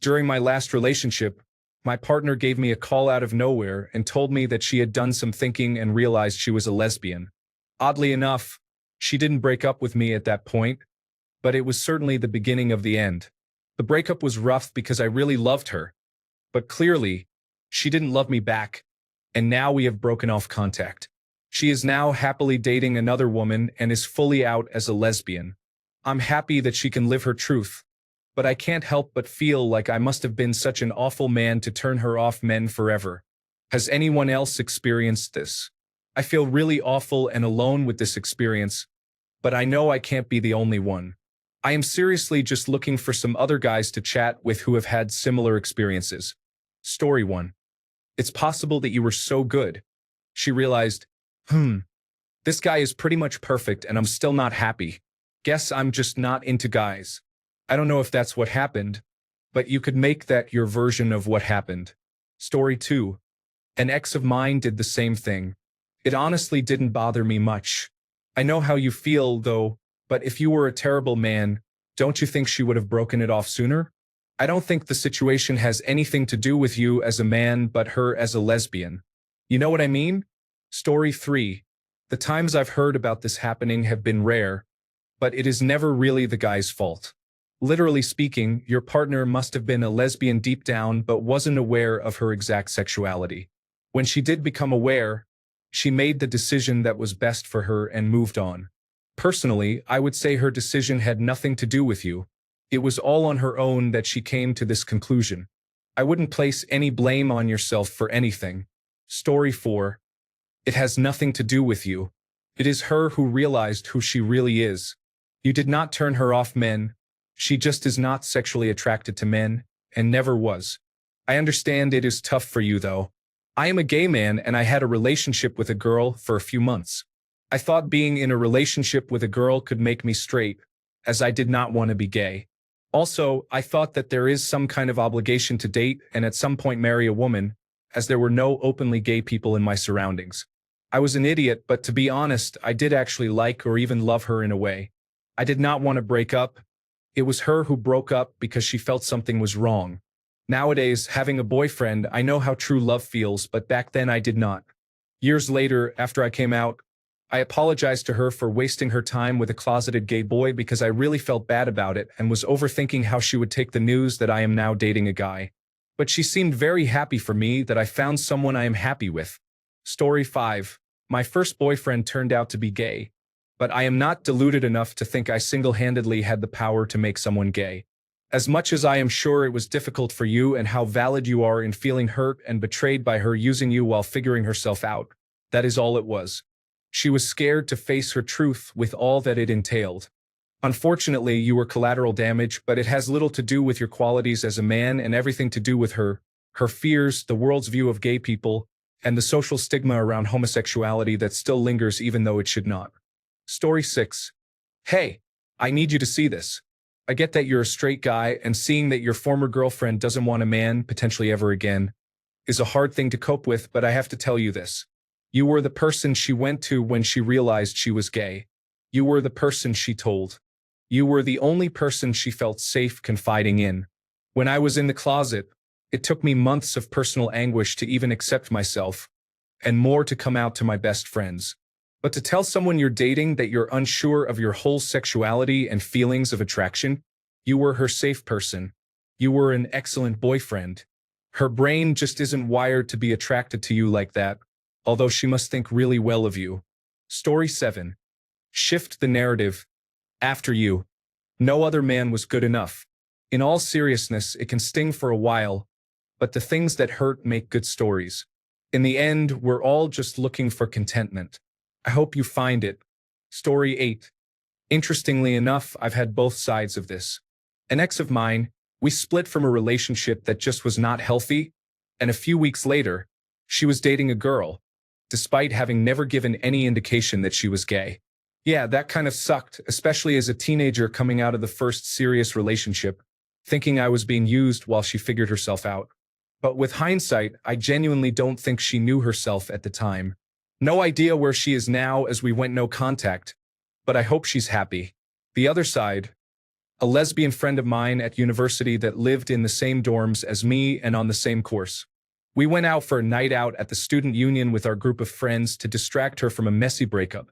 During my last relationship, my partner gave me a call out of nowhere and told me that she had done some thinking and realized she was a lesbian. Oddly enough, she didn't break up with me at that point, but it was certainly the beginning of the end. The breakup was rough because I really loved her, but clearly, she didn't love me back, and now we have broken off contact. She is now happily dating another woman and is fully out as a lesbian. I'm happy that she can live her truth, but I can't help but feel like I must have been such an awful man to turn her off men forever. Has anyone else experienced this? I feel really awful and alone with this experience, but I know I can't be the only one. I am seriously just looking for some other guys to chat with who have had similar experiences. Story 1. It's possible that you were so good. She realized, this guy is pretty much perfect and I'm still not happy. Guess I'm just not into guys. I don't know if that's what happened, but you could make that your version of what happened. Story 2. An ex of mine did the same thing. It honestly didn't bother me much. I know how you feel, though, but if you were a terrible man, don't you think she would have broken it off sooner? I don't think the situation has anything to do with you as a man but her as a lesbian. You know what I mean? Story 3. The times I've heard about this happening have been rare, but it is never really the guy's fault. Literally speaking, your partner must have been a lesbian deep down but wasn't aware of her exact sexuality. When she did become aware, she made the decision that was best for her and moved on. Personally, I would say her decision had nothing to do with you. It was all on her own that she came to this conclusion. I wouldn't place any blame on yourself for anything. Story 4. It has nothing to do with you. It is her who realized who she really is. You did not turn her off men. She just is not sexually attracted to men, and never was. I understand it is tough for you, though. I am a gay man and I had a relationship with a girl for a few months. I thought being in a relationship with a girl could make me straight, as I did not want to be gay. Also, I thought that there is some kind of obligation to date and at some point marry a woman, as there were no openly gay people in my surroundings. I was an idiot, but to be honest, I did actually like or even love her in a way. I did not want to break up. It was her who broke up because she felt something was wrong. Nowadays, having a boyfriend, I know how true love feels, but back then I did not. Years later, after I came out, I apologized to her for wasting her time with a closeted gay boy because I really felt bad about it and was overthinking how she would take the news that I am now dating a guy. But she seemed very happy for me that I found someone I am happy with. Story 5. My first boyfriend turned out to be gay, but I am not deluded enough to think I single-handedly had the power to make someone gay. As much as I am sure it was difficult for you and how valid you are in feeling hurt and betrayed by her using you while figuring herself out, that is all it was. She was scared to face her truth with all that it entailed. Unfortunately, you were collateral damage, but it has little to do with your qualities as a man and everything to do with her fears, the world's view of gay people, and the social stigma around homosexuality that still lingers even though it should not. Story 6. Hey, I need you to see this. I get that you're a straight guy, and seeing that your former girlfriend doesn't want a man, potentially ever again, is a hard thing to cope with, but I have to tell you this. You were the person she went to when she realized she was gay. You were the person she told. You were the only person she felt safe confiding in. When I was in the closet, it took me months of personal anguish to even accept myself, and more to come out to my best friends. But to tell someone you're dating that you're unsure of your whole sexuality and feelings of attraction, you were her safe person. You were an excellent boyfriend. Her brain just isn't wired to be attracted to you like that, although she must think really well of you. Story 7. Shift the narrative. After you. No other man was good enough. In all seriousness, it can sting for a while, but the things that hurt make good stories. In the end, we're all just looking for contentment. I hope you find it. Story 8. Interestingly enough, I've had both sides of this. An ex of mine, we split from a relationship that just was not healthy, and a few weeks later, she was dating a girl, despite having never given any indication that she was gay. Yeah, that kind of sucked, especially as a teenager coming out of the first serious relationship, thinking I was being used while she figured herself out. But with hindsight, I genuinely don't think she knew herself at the time. No idea where she is now as we went no contact, but I hope she's happy. The other side, a lesbian friend of mine at university that lived in the same dorms as me and on the same course. We went out for a night out at the student union with our group of friends to distract her from a messy breakup.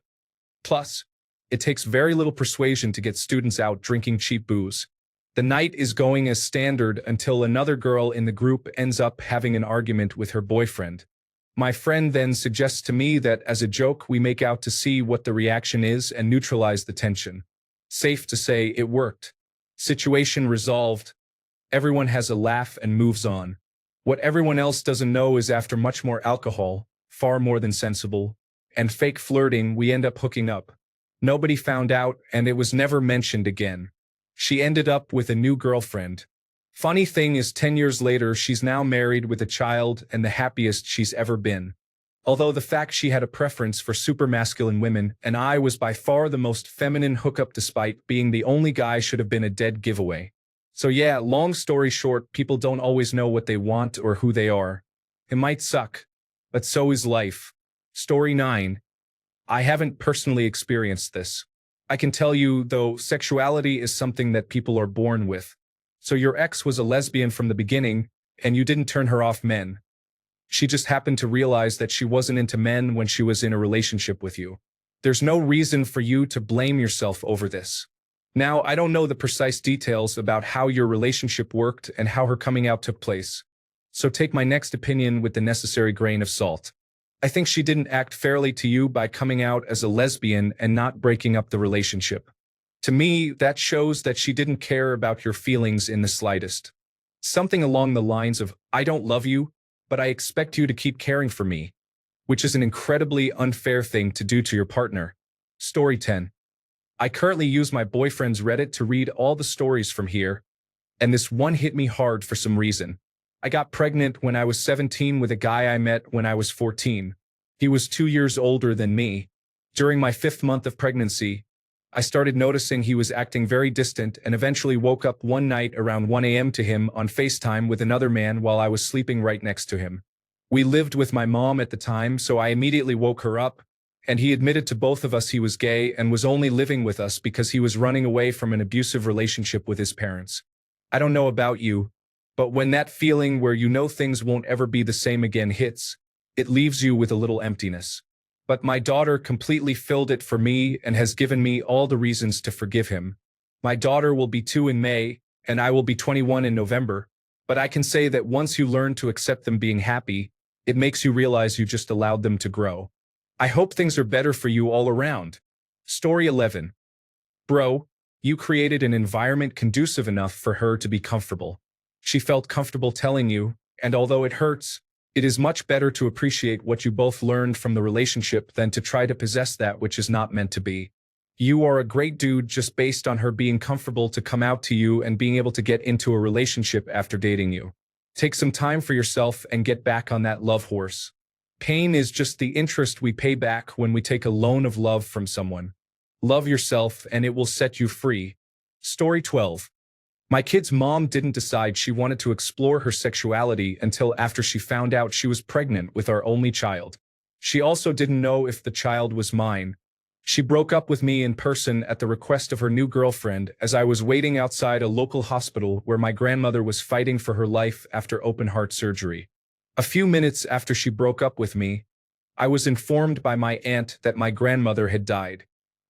Plus, it takes very little persuasion to get students out drinking cheap booze. The night is going as standard until another girl in the group ends up having an argument with her boyfriend. My friend then suggests to me that as a joke we make out to see what the reaction is and neutralize the tension. Safe to say it worked. Situation resolved. Everyone has a laugh and moves on. What everyone else doesn't know is after much more alcohol, far more than sensible, and fake flirting, we end up hooking up. Nobody found out and it was never mentioned again. She ended up with a new girlfriend. Funny thing is 10 years later she's now married with a child and the happiest she's ever been. Although the fact she had a preference for super masculine women and I was by far the most feminine hookup despite being the only guy should have been a dead giveaway. So yeah, long story short, people don't always know what they want or who they are. It might suck, but so is life. Story 9. I haven't personally experienced this. I can tell you, though, sexuality is something that people are born with. So your ex was a lesbian from the beginning, and you didn't turn her off men. She just happened to realize that she wasn't into men when she was in a relationship with you. There's no reason for you to blame yourself over this. Now, I don't know the precise details about how your relationship worked and how her coming out took place. So take my next opinion with the necessary grain of salt. I think she didn't act fairly to you by coming out as a lesbian and not breaking up the relationship. To me, that shows that she didn't care about your feelings in the slightest. Something along the lines of, I don't love you, but I expect you to keep caring for me, which is an incredibly unfair thing to do to your partner. Story 10. I currently use my boyfriend's Reddit to read all the stories from here, and this one hit me hard for some reason. I got pregnant when I was 17 with a guy I met when I was 14. He was 2 years older than me. During my 5th month of pregnancy, I started noticing he was acting very distant and eventually woke up one night around 1 a.m. to him on FaceTime with another man while I was sleeping right next to him. We lived with my mom at the time, so I immediately woke her up, and he admitted to both of us he was gay and was only living with us because he was running away from an abusive relationship with his parents. I don't know about you, but when that feeling where you know things won't ever be the same again hits, it leaves you with a little emptiness. But my daughter completely filled it for me and has given me all the reasons to forgive him. My daughter will be 2 in May, and I will be 21 in November, but I can say that once you learn to accept them being happy, it makes you realize you just allowed them to grow. I hope things are better for you all around. Story 11. Bro, you created an environment conducive enough for her to be comfortable. She felt comfortable telling you, and although it hurts, it is much better to appreciate what you both learned from the relationship than to try to possess that which is not meant to be. You are a great dude just based on her being comfortable to come out to you and being able to get into a relationship after dating you. Take some time for yourself and get back on that love horse. Pain is just the interest we pay back when we take a loan of love from someone. Love yourself and it will set you free. Story 12. My kid's mom didn't decide she wanted to explore her sexuality until after she found out she was pregnant with our only child. She also didn't know if the child was mine. She broke up with me in person at the request of her new girlfriend as I was waiting outside a local hospital where my grandmother was fighting for her life after open-heart surgery. A few minutes after she broke up with me, I was informed by my aunt that my grandmother had died.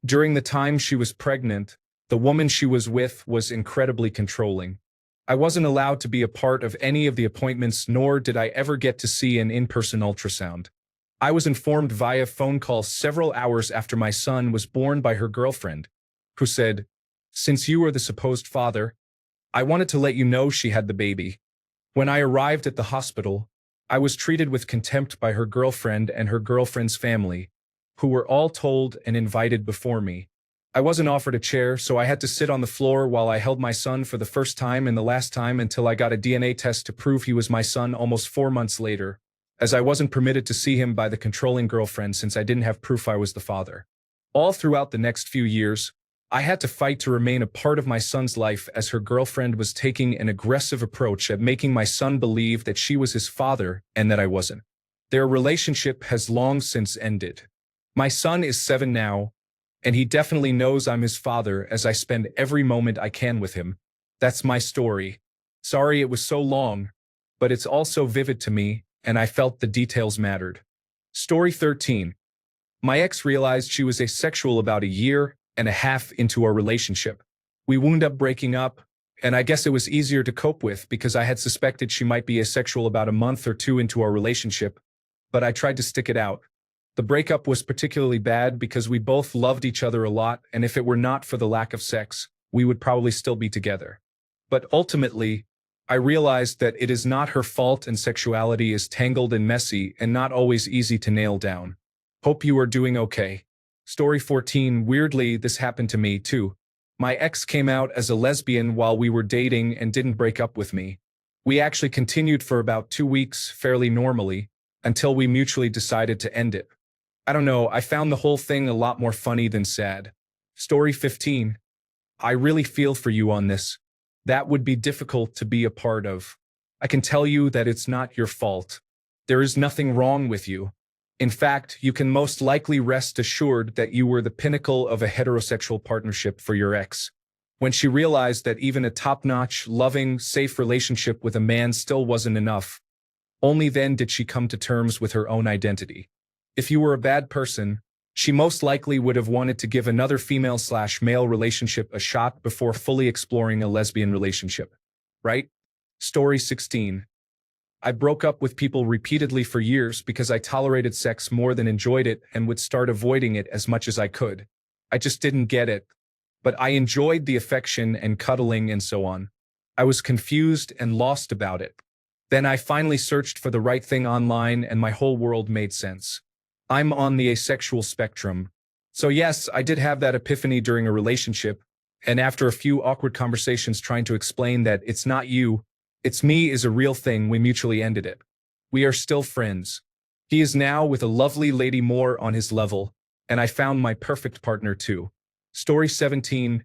During the time she was pregnant, the woman she was with was incredibly controlling. I wasn't allowed to be a part of any of the appointments, nor did I ever get to see an in-person ultrasound. I was informed via phone call several hours after my son was born by her girlfriend, who said, "Since you are the supposed father, I wanted to let you know she had the baby." When I arrived at the hospital, I was treated with contempt by her girlfriend and her girlfriend's family, who were all told and invited before me. I wasn't offered a chair, so I had to sit on the floor while I held my son for the first time and the last time until I got a DNA test to prove he was my son almost 4 months later, as I wasn't permitted to see him by the controlling girlfriend since I didn't have proof I was the father. All throughout the next few years, I had to fight to remain a part of my son's life as her girlfriend was taking an aggressive approach at making my son believe that she was his father and that I wasn't. Their relationship has long since ended. My son is 7 now, And he definitely knows I'm his father as I spend every moment I can with him. That's my story. Sorry it was so long, but it's also vivid to me, and I felt the details mattered. Story 13. My ex realized she was asexual about a year and a half into our relationship. We wound up breaking up, and I guess it was easier to cope with because I had suspected she might be asexual about a month or two into our relationship, but I tried to stick it out. The breakup was particularly bad because we both loved each other a lot, and if it were not for the lack of sex, we would probably still be together. But ultimately, I realized that it is not her fault and sexuality is tangled and messy and not always easy to nail down. Hope you are doing okay. Story 14. Weirdly, this happened to me too. My ex came out as a lesbian while we were dating and didn't break up with me. We actually continued for about 2 weeks fairly normally until we mutually decided to end it. I don't know, I found the whole thing a lot more funny than sad. Story 15. I really feel for you on this. That would be difficult to be a part of. I can tell you that it's not your fault. There is nothing wrong with you. In fact, you can most likely rest assured that you were the pinnacle of a heterosexual partnership for your ex. When she realized that even a top-notch, loving, safe relationship with a man still wasn't enough, only then did she come to terms with her own identity. If you were a bad person, she most likely would have wanted to give another female/male relationship a shot before fully exploring a lesbian relationship. Right? Story 16. I broke up with people repeatedly for years because I tolerated sex more than enjoyed it and would start avoiding it as much as I could. I just didn't get it. But I enjoyed the affection and cuddling and so on. I was confused and lost about it. Then I finally searched for the right thing online and my whole world made sense. I'm on the asexual spectrum. So yes, I did have that epiphany during a relationship, and after a few awkward conversations trying to explain that it's not you, it's me is a real thing, we mutually ended it. We are still friends. He is now with a lovely lady more on his level, and I found my perfect partner too. Story 17.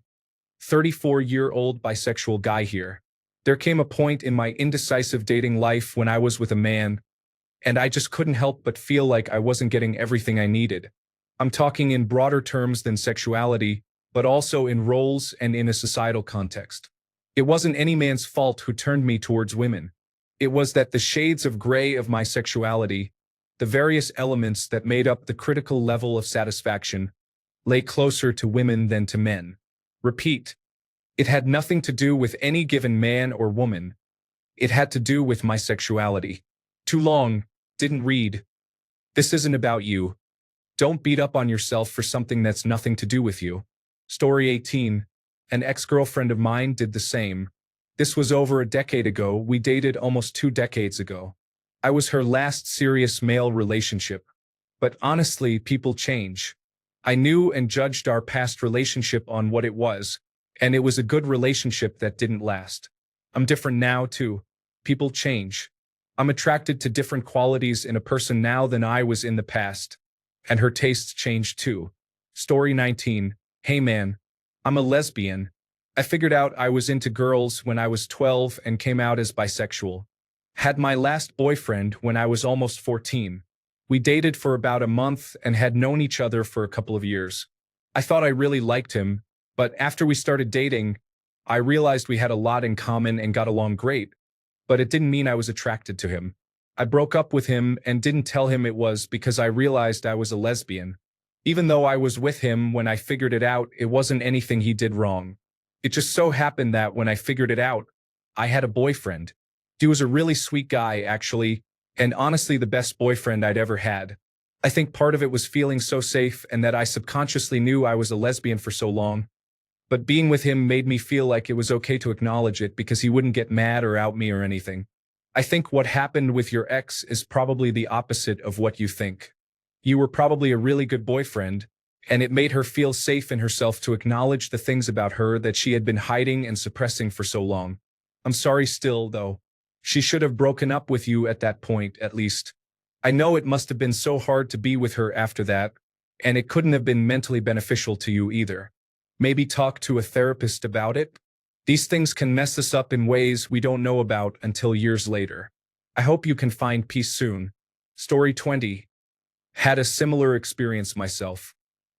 34-year-old bisexual guy here. There came a point in my indecisive dating life when I was with a man, and I just couldn't help but feel like I wasn't getting everything I needed. I'm talking in broader terms than sexuality, but also in roles and in a societal context. It wasn't any man's fault who turned me towards women. It was that the shades of gray of my sexuality, the various elements that made up the critical level of satisfaction, lay closer to women than to men. Repeat. It had nothing to do with any given man or woman. It had to do with my sexuality. Too long, didn't read. This isn't about you. Don't beat up on yourself for something that's nothing to do with you. Story 18. An ex-girlfriend of mine did the same. This was over a decade ago. We dated almost 2 decades ago. I was her last serious male relationship. But honestly, people change. I knew and judged our past relationship on what it was, and it was a good relationship that didn't last. I'm different now, too. People change. I'm attracted to different qualities in a person now than I was in the past. And her tastes changed too. Story 19. Hey man, I'm a lesbian. I figured out I was into girls when I was 12 and came out as bisexual. Had my last boyfriend when I was almost 14. We dated for about a month and had known each other for a couple of years. I thought I really liked him, but after we started dating, I realized we had a lot in common and got along great. But it didn't mean I was attracted to him. I broke up with him and didn't tell him it was because I realized I was a lesbian. Even though I was with him when I figured it out, it wasn't anything he did wrong. It just so happened that when I figured it out, I had a boyfriend. He was a really sweet guy, actually, and honestly the best boyfriend I'd ever had. I think part of it was feeling so safe and that I subconsciously knew I was a lesbian for so long. But being with him made me feel like it was okay to acknowledge it because he wouldn't get mad or out me or anything. I think what happened with your ex is probably the opposite of what you think. You were probably a really good boyfriend, and it made her feel safe in herself to acknowledge the things about her that she had been hiding and suppressing for so long. I'm sorry still, though. She should have broken up with you at that point, at least. I know it must have been so hard to be with her after that, and it couldn't have been mentally beneficial to you either. Maybe talk to a therapist about it? These things can mess us up in ways we don't know about until years later. I hope you can find peace soon. Story 20. Had a similar experience myself.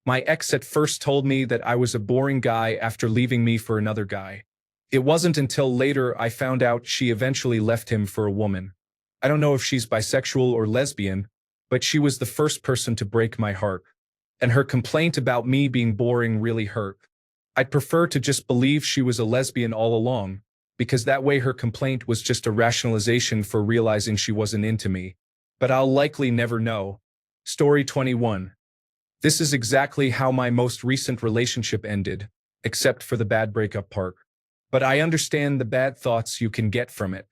My ex at first told me that I was a boring guy after leaving me for another guy. It wasn't until later I found out she eventually left him for a woman. I don't know if she's bisexual or lesbian, but she was the first person to break my heart. And her complaint about me being boring really hurt. I'd prefer to just believe she was a lesbian all along, because that way her complaint was just a rationalization for realizing she wasn't into me. But I'll likely never know. Story 21. This is exactly how my most recent relationship ended, except for the bad breakup part. But I understand the bad thoughts you can get from it.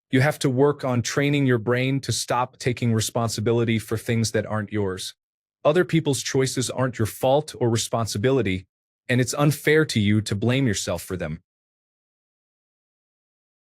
You have to work on training your brain to stop taking responsibility for things that aren't yours. Other people's choices aren't your fault or responsibility, and it's unfair to you to blame yourself for them.